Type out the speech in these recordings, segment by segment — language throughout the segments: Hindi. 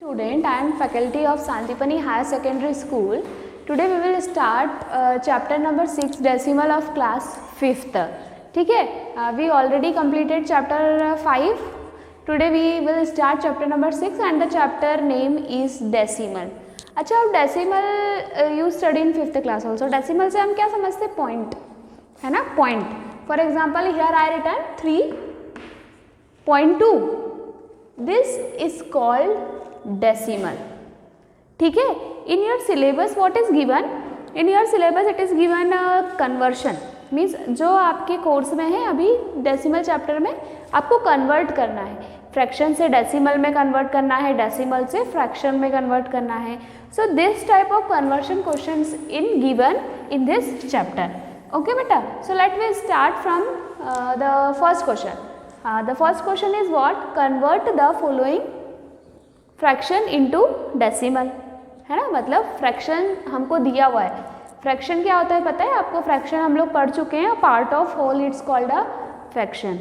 Student, I am faculty of Santipani Higher Secondary School. Today we will start chapter number 6 decimal of class 5th. ठीक है, we already completed chapter 5. Today we will start chapter number 6 and the chapter name is decimal. अच्छा, अब decimal you study in 5th class also. Decimal से हम क्या समझते हैं? Point, है ना? Point. For example, here I written 3.2. This is called decimal. ठीक है. In your syllabus what is given? In your syllabus it is given conversion. Means जो आपके कोर्स में है अभी डेसिमल चैप्टर में आपको कन्वर्ट करना है. फ्रैक्शन से डेसिमल में कन्वर्ट करना है, डेसिमल से फ्रैक्शन में कन्वर्ट करना है. So this type of conversion questions in given in this chapter. Okay बेटा, so let we start from the first question. The first question is what? Convert the following fraction into decimal, है ना. मतलब फ्रैक्शन हमको दिया हुआ है. फ्रैक्शन क्या होता है पता है आपको? फ्रैक्शन हम लोग पढ़ चुके हैं. A part of whole it's called a fraction,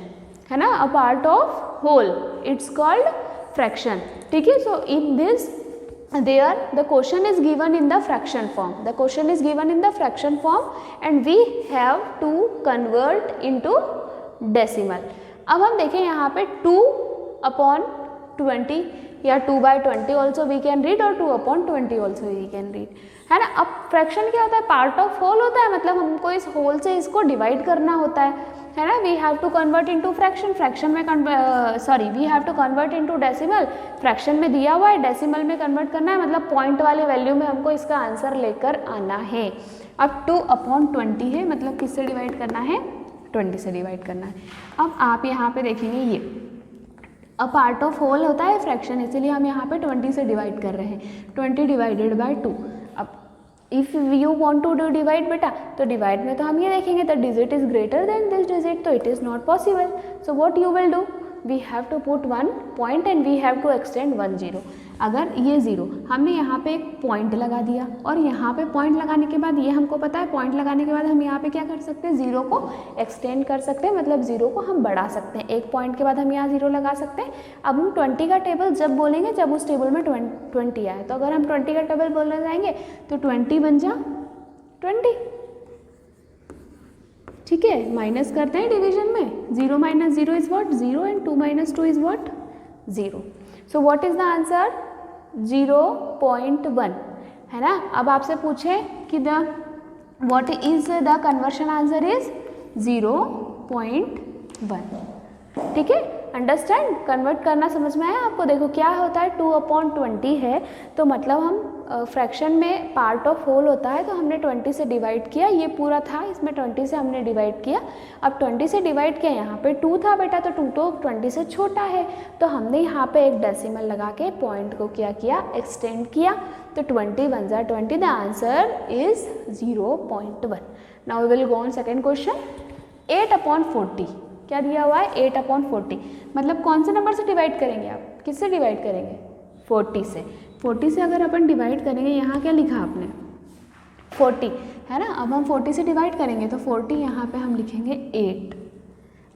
है ना. A part of whole it's called fraction. ठीक है. So in this there the question is given in the fraction form. The question is given in the fraction form and we have to convert into decimal. अब हम देखें यहाँ पे 2/20 या 2/20 ऑल्सो वी कैन रीड और 2/20 ऑल्सो वी कैन रीड, है ना. अब फ्रैक्शन क्या होता है? पार्ट ऑफ होल होता है. मतलब हमको इस होल से इसको डिवाइड करना होता है ना. We have to convert into fraction. Fraction में we have to convert into decimal. Fraction में दिया हुआ है, डेसिमल में कन्वर्ट करना है. मतलब पॉइंट वाले वैल्यू में हमको इसका आंसर लेकर आना है. अब 2/20 है, मतलब किससे डिवाइड करना है? 20 से डिवाइड करना है. अब आप यहाँ पे देखेंगे ये अ पार्ट ऑफ होल होता है फ्रैक्शन, इसीलिए हम यहाँ पे 20 से डिवाइड कर रहे हैं. 20 डिवाइडेड बाय 2. अब if you want to do divide बेटा, तो डिवाइड में तो हम ये देखेंगे the digit is greater than this digit, तो it is not possible. So what you will do? We have to put 1 point and we have to extend 1 0. अगर ये 0 हमने यहाँ पे एक पॉइंट लगा दिया और यहाँ पे पॉइंट लगाने के बाद ये हमको पता है पॉइंट लगाने के बाद हम यहाँ पे क्या कर सकते हैं? 0 को एक्सटेंड कर सकते हैं. मतलब 0 को हम बढ़ा सकते हैं. एक पॉइंट के बाद हम यहाँ 0 लगा सकते हैं. अब हम 20 का टेबल जब बोलेंगे जब उस टेबल में 20 आए, तो अगर हम 20 का टेबल बोलने जाएंगे तो 20 बन जा 20. ठीक है. माइनस करते हैं डिवीजन में. 0 - 0 is what? 0 and 2 - 2 is what? 0. So what is the answer? 0.1, है ना. अब आपसे पूछे कि the what is the conversion answer is 0.1. ठीक है. अंडरस्टैंड? कन्वर्ट करना समझ में आया आपको? देखो क्या होता है, 2/20 है तो मतलब हम फ्रैक्शन में पार्ट ऑफ होल होता है, तो हमने 20 से डिवाइड किया. ये पूरा था, इसमें 20 से हमने डिवाइड किया. अब 20 से डिवाइड किया, यहाँ पे 2 था बेटा, तो 2 तो 20 से छोटा है, तो हमने यहाँ पे एक डेसिमल लगा के पॉइंट को क्या किया? एक्सटेंड किया. तो 20 1 जा 20. The answer is 0.1. Now we will go on second question. 8/40 क्या दिया हुआ है? 8/40. मतलब कौन से नंबर से डिवाइड करेंगे आप? किससे डिवाइड करेंगे? 40 से. 40 से अगर अपन डिवाइड करेंगे, यहाँ क्या लिखा आपने? 40, है ना. अब हम 40 से डिवाइड करेंगे तो 40 यहाँ पे हम लिखेंगे 8.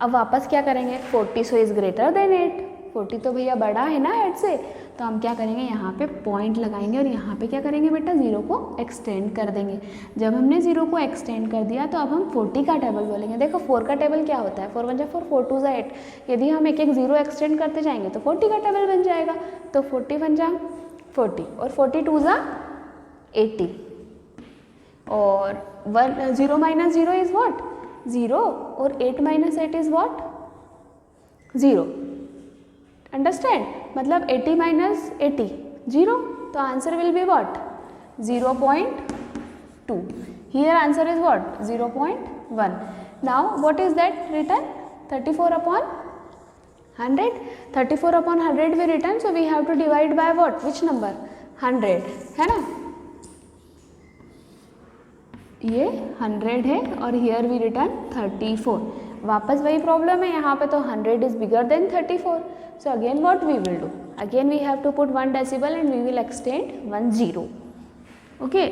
अब वापस क्या करेंगे? 40 सो इज़ ग्रेटर देन 8. 40 तो भैया बड़ा है ना 8 से, तो हम क्या करेंगे? यहाँ पे पॉइंट लगाएंगे और यहाँ पे क्या करेंगे बेटा? 0 को एक्सटेंड कर देंगे. जब हमने 0 को एक्सटेंड कर दिया तो अब हम 40 का टेबल बोलेंगे. देखो 4 का टेबल क्या होता है? 4 1 जा 4, 4 2 जा 8. यदि हम एक 0 एक्सटेंड करते जाएंगे तो 40 का टेबल बन जाएगा. तो 40 1 जा 40 और 42 जा 80 और 0 - 0 इज व्हाट? 0 और 8 - 8 इज व्हाट? 0. अंडरस्टैंड? मतलब 80 - 80 0. तो answer will be what? 0.2. Here answer is what? 0.1. Now what is that return? 34/100. 34/100 we written, so we have to divide by what? Which number? 100, है ना. ये 100 है और here we written 34. वापस वही प्रॉब्लम है, यहाँ पे तो 100 is bigger than 34. So again what we will do? Again we have to put 1 decibel and we will extend 1 0. Okay.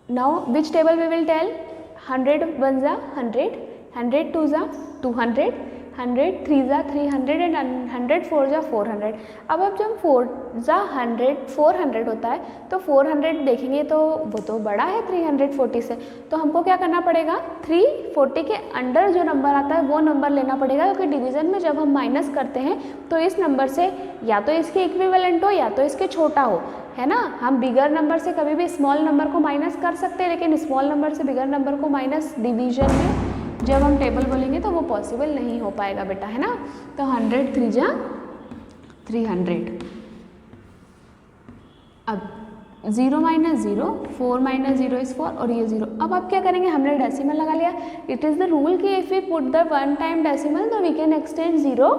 Now which table we will tell? 100 1 जा 100, 100 2 जा 200, 100 3 जा 300 एंड 100 4 जा 400। अब जब 4 जा 100 400 होता है तो 400 देखेंगे तो वो तो बड़ा है 340 से, तो हमको क्या करना पड़ेगा, 340 के अंडर जो नंबर आता है वो नंबर लेना पड़ेगा, क्योंकि डिवीज़न में जब हम माइनस करते हैं तो इस नंबर से या तो इसके इक्विवेलेंट हो या तो इसके छोटा हो, है ना। हम बिगर नंबर से कभी भी स्मॉल नंबर को माइनस कर सकते हैं, लेकिन स्मॉल नंबर से बिगर नंबर को माइनस डिवीजन में जब हम टेबल बोलेंगे तो वो पॉसिबल नहीं हो पाएगा बेटा, है ना। तो 100 3 जा 300। अब 0 - 0 4 - 0 इज 4 और ये 0। अब आप क्या करेंगे, हमने डेसिमल लगा लिया। इट इज़ द रूल कि if we put the 1 time decimal तो we can extend 0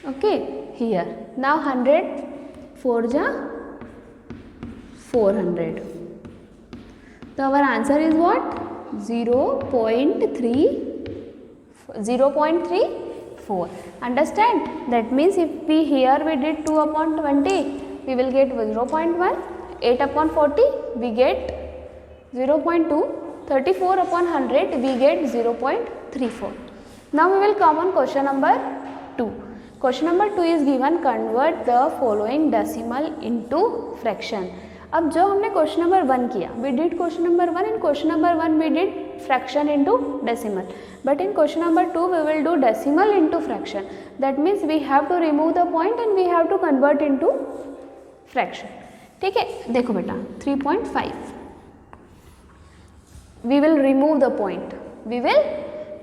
okay here. Now 100 4 जा 400। तो our answer is what, 0.34. Understand? That means if we here we did 2/20, we will get 0.1. 8/40 we get 0.2. 34/100 we get 0.34. Now we will come on question number 2. Question number 2 is given, convert the following decimal into fraction. अब जो हमने क्वेश्चन नंबर 1 किया, we did question number 1, in question number 1 we did fraction into decimal, but in question number 2 we will do decimal into fraction. That means we have to remove the point and we have to convert into fraction. ठीक है, देखो बेटा 3.5 we will remove the point, we will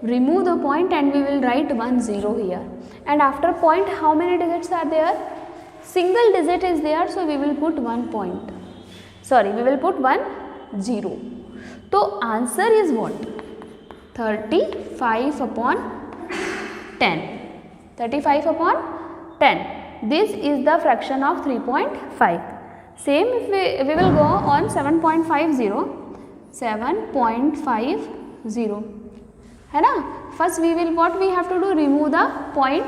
remove the point and we will write 1 0 here, and after point how many digits are there, single digit is there, so we will put 1 point, sorry we will put 1 0. तो answer is what, 35/10, 35/10. This is the fraction of 3.5. Same if we will go on 7.50, 7.50, है ना। First we will what we have to do, remove the point.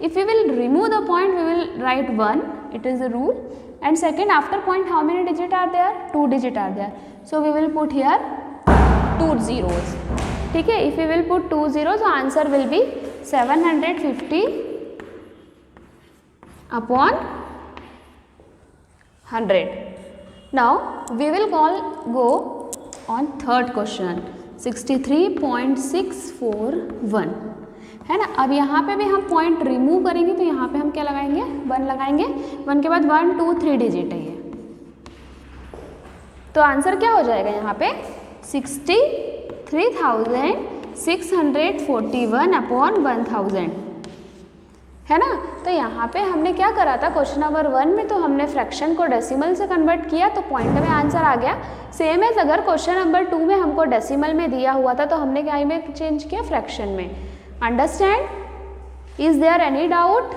If we will remove the point we will write 1, it is the rule. And second, after point how many digit are there, 2 digit are there, so we will put here 2 zeros. ठीक है, if we will put 2 zeros, answer will be 750/100. Now we will go on third question, 63.641, है ना. अब यहाँ पे भी हम पॉइंट रिमूव करेंगे तो यहाँ पे हम क्या लगाएंगे, 1 लगाएंगे. 1 के बाद 1 2 3 डिजिट है ये, तो आंसर क्या हो जाएगा यहाँ पे 63,641/1000, है ना. तो यहाँ पे हमने क्या करा था, क्वेश्चन नंबर 1 में तो हमने फ्रैक्शन को डेसिमल से कन्वर्ट किया तो पॉइंट में आंसर आ गया. सेम एज अगर क्वेश्चन नंबर 2 में हमको डेसिमल में दिया हुआ था तो हमने क्या में चेंज किया, फ्रैक्शन में. Understand, is there any doubt?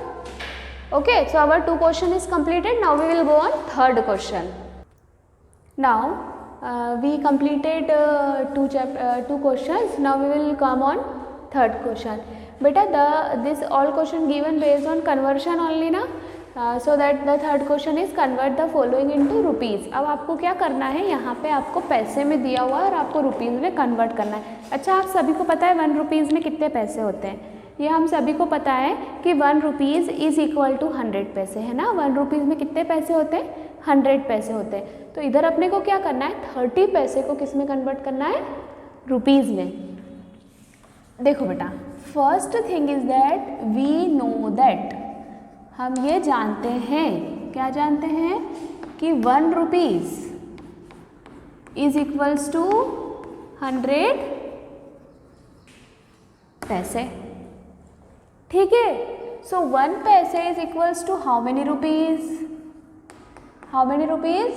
Okay, so our 2 question is completed. Now we will go on third question. Now we completed 2 questions. Now we will come on third question. Beta, this all question given based on conversion only ना, so that the third question is convert the following into rupees. अब आपको क्या करना है, यहाँ पे आपको पैसे में दिया हुआ है और आपको रुपीज़ में कन्वर्ट करना है. अच्छा, आप सभी को पता है 1 रुपीज़ में कितने पैसे होते हैं, ये हम सभी को पता है कि 1 रुपीज़ इज इक्वल टू 100 पैसे, है ना. 1 रुपीज़ में कितने पैसे होते हैं, 100 पैसे होते हैं. तो इधर अपने को क्या करना है, 30 पैसे को किस में कन्वर्ट करना है, रुपीज़ में. देखो बेटा, first thing is that we know that, हम ये जानते हैं, क्या जानते हैं कि 1 रुपीज़ इज इक्वल्स टू 100 पैसे. ठीक है, so 1 paise is equals to how many rupees, how many rupees,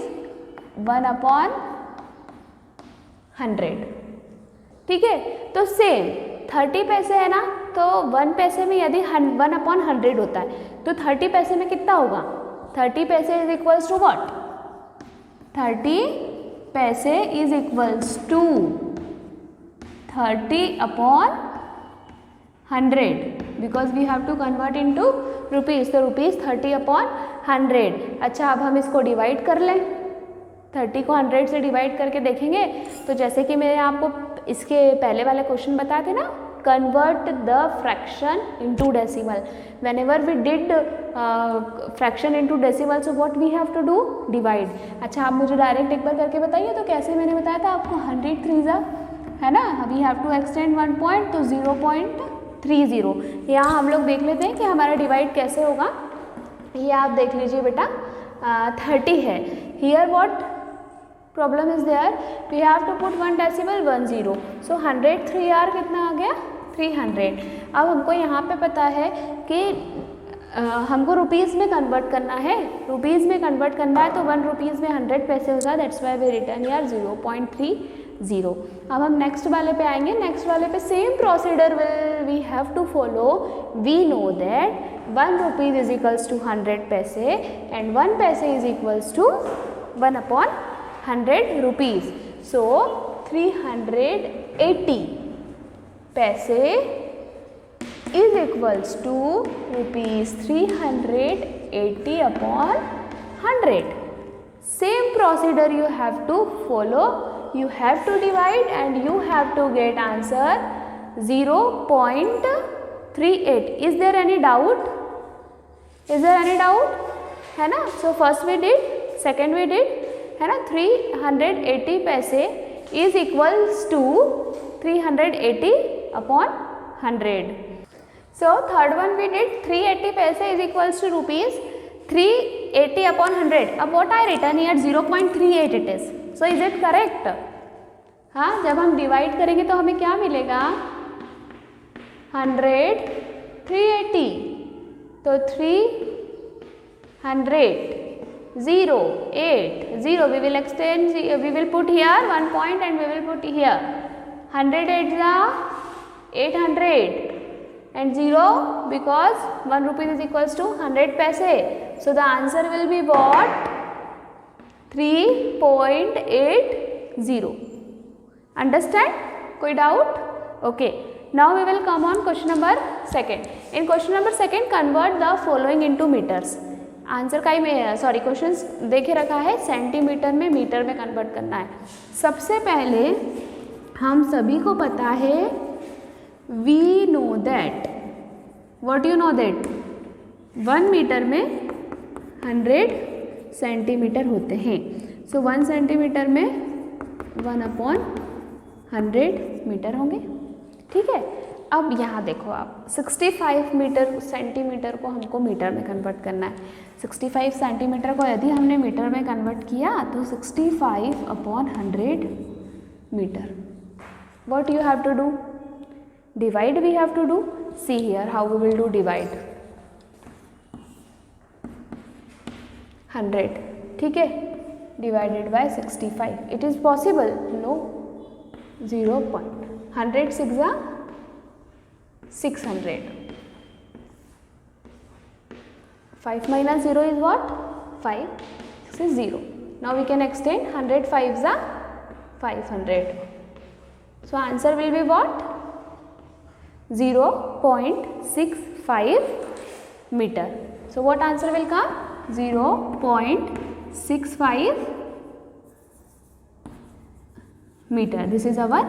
1/100. ठीक है, तो सेम 30 पैसे है ना, तो 1 पैसे में यदि 1/100 होता है तो 30 पैसे में कितना होगा, 30 paise is equals to what, 30 paise is equals to 30/100 because we have to convert into rupees. तो रुपीज़ 30/100. अच्छा, अब हम इसको डिवाइड कर लें, 30 को 100 से डिवाइड करके देखेंगे तो जैसे कि मैंने आपको इसके पहले वाले क्वेश्चन बताए थे ना, convert the fraction into decimal. Whenever we did fraction into decimal, so what we have to do? Divide. अच्छा, आप मुझे डायरेक्ट एक बार करके बताइए तो कैसे मैंने बताया था आपको 100 3 है ना, we have to extend 1 point तो 0.30। यहाँ हम लोग देख लेते हैं कि हमारा डिवाइड कैसे होगा। ये आप देख लीजिए बेटा 30 है। Here what problem is there, we have to put 1 decimal 1 0, सो 100 3R कितना आ गया 300। अब हमको यहाँ पे पता है कि हमको रुपीज़ में कन्वर्ट करना है, रुपीज़ में कन्वर्ट करना है तो 1 रुपीज़ में 100 पैसे होता है, दैट्स वाई वी रिटर्न यार 0.30। अब हम नेक्स्ट वाले पे आएंगे। नेक्स्ट वाले पे same procedure will we have to follow. We know that 1 rupees is equals to 100 paise and 1 paise is equals to 1/100 rupees, so 380 paise is equals to rupees 380/100. Same procedure you have to follow. You have to divide and you have to get answer 0.38. Is there any doubt? Is there any doubt? है ना? So first we did, second we did, है ना? 380 paise is equals to 380/100. So third one we did 380 paise is equals to rupees 380/100. अब what I written here 0.38 it is. So is it correct? हाँ, जब हम डिवाइड करेंगे तो हमें क्या मिलेगा 100 380, तो 300 0 8 0 we will extend, we will put here 1 point and we will put here 100 8 800 and 0 because 1 rupee is equals to 100 paise. So the answer will be what? 3.80. Understand? कोई doubt? Okay. Now we will come on question number 2. In question number 2 convert the following into meters. Answer का ही में सॉरी क्वेश्चंस देखे रखा है सेंटीमीटर में मीटर में कन्वर्ट करना है। सबसे पहले हम सभी को पता है we know that, what you know that 1 metre में 100 सेंटीमीटर होते हैं, सो 1 सेंटीमीटर में 1/100 मीटर होंगे, ठीक है। अब यहाँ देखो आप 65 मीटर सेंटीमीटर को हमको मीटर में कन्वर्ट करना है। 65 सेंटीमीटर को यदि हमने मीटर में कन्वर्ट किया तो 65/100 metre. What you have to do? Divide we have to do. See here how we will do divide. 100, ठीक है, divided by 65. It is possible? No. 0. 100 6 are 600. 5 minus 0 is what? 5. 6 is 0. Now we can extend 100 5s are 500. So answer will be what? 0.65 meter. So what answer will come? 0.65 meter. This is our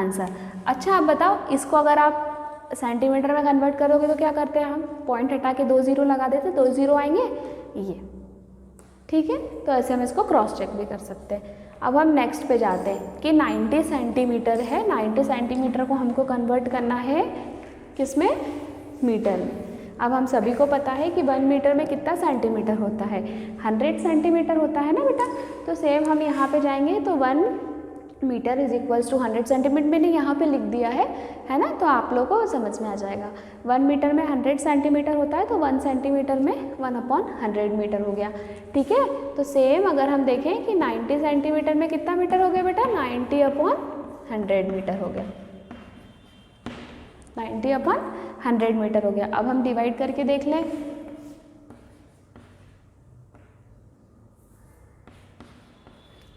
answer. अच्छा, आप बताओ इसको अगर आप सेंटीमीटर में कन्वर्ट करोगे तो क्या करते हैं हम? पॉइंट हटा के 2 0 लगा देते, 2 0 आएंगे ये, ठीक है। तो ऐसे हम इसको क्रॉस चेक भी कर सकते हैं। अब हम नेक्स्ट पे जाते हैं कि 90 सेंटीमीटर है, 90 सेंटीमीटर को हमको कन्वर्ट करना है किसमें? मीटर में। अब हम सभी को पता है कि 1 मीटर में कितना सेंटीमीटर होता है? 100 सेंटीमीटर होता है ना बेटा। तो सेम हम यहाँ पे जाएंगे तो 1 metre is equals to 100 centimetre मैंने यहाँ पे लिख दिया है ना, तो आप लोगों को समझ में आ जाएगा। 1 मीटर में 100 सेंटीमीटर होता है तो 1 सेंटीमीटर में 1/100 मीटर हो गया, ठीक है। तो सेम अगर हम देखें कि 90 सेंटीमीटर में कितना मीटर हो गया बेटा? 90/100 मीटर हो गया, 90/100 मीटर हो गया। अब हम डिवाइड करके देख लें।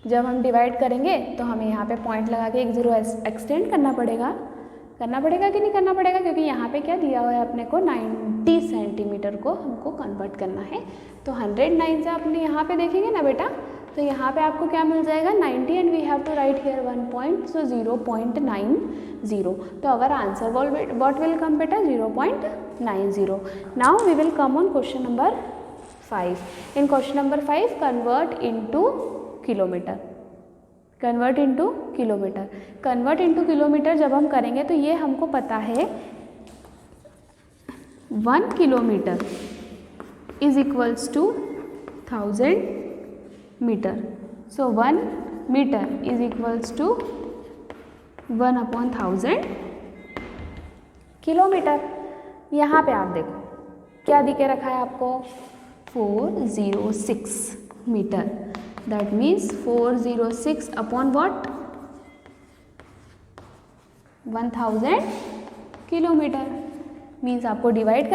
जब हम डिवाइड करेंगे तो हमें यहाँ पे पॉइंट लगा के 1 0 एक्सटेंड करना पड़ेगा कि नहीं करना पड़ेगा? क्योंकि यहाँ पे क्या दिया हुआ है अपने को 90 सेंटीमीटर को हमको कन्वर्ट करना है। तो 109 से अपने यहाँ पे देखेंगे ना बेटा तो यहाँ पे आपको क्या मिल जाएगा 90 and we have to write here 1 point, so 0.90. तो our answer what will come बेटा 0.90. Now we will come on question number 5. In question number 5 convert into kilometre. Convert into kilometre. Convert into kilometre जब हम करेंगे तो ये हमको पता है 1 kilometre is equals to 1000 metre. So 1 metre is equals to 1/1000 kilometre. यहाँ पे आप देखो क्या दिखे रखा है आपको 406 metre. That means 406 upon what 1000 kilometre. Means आपको डिवाइड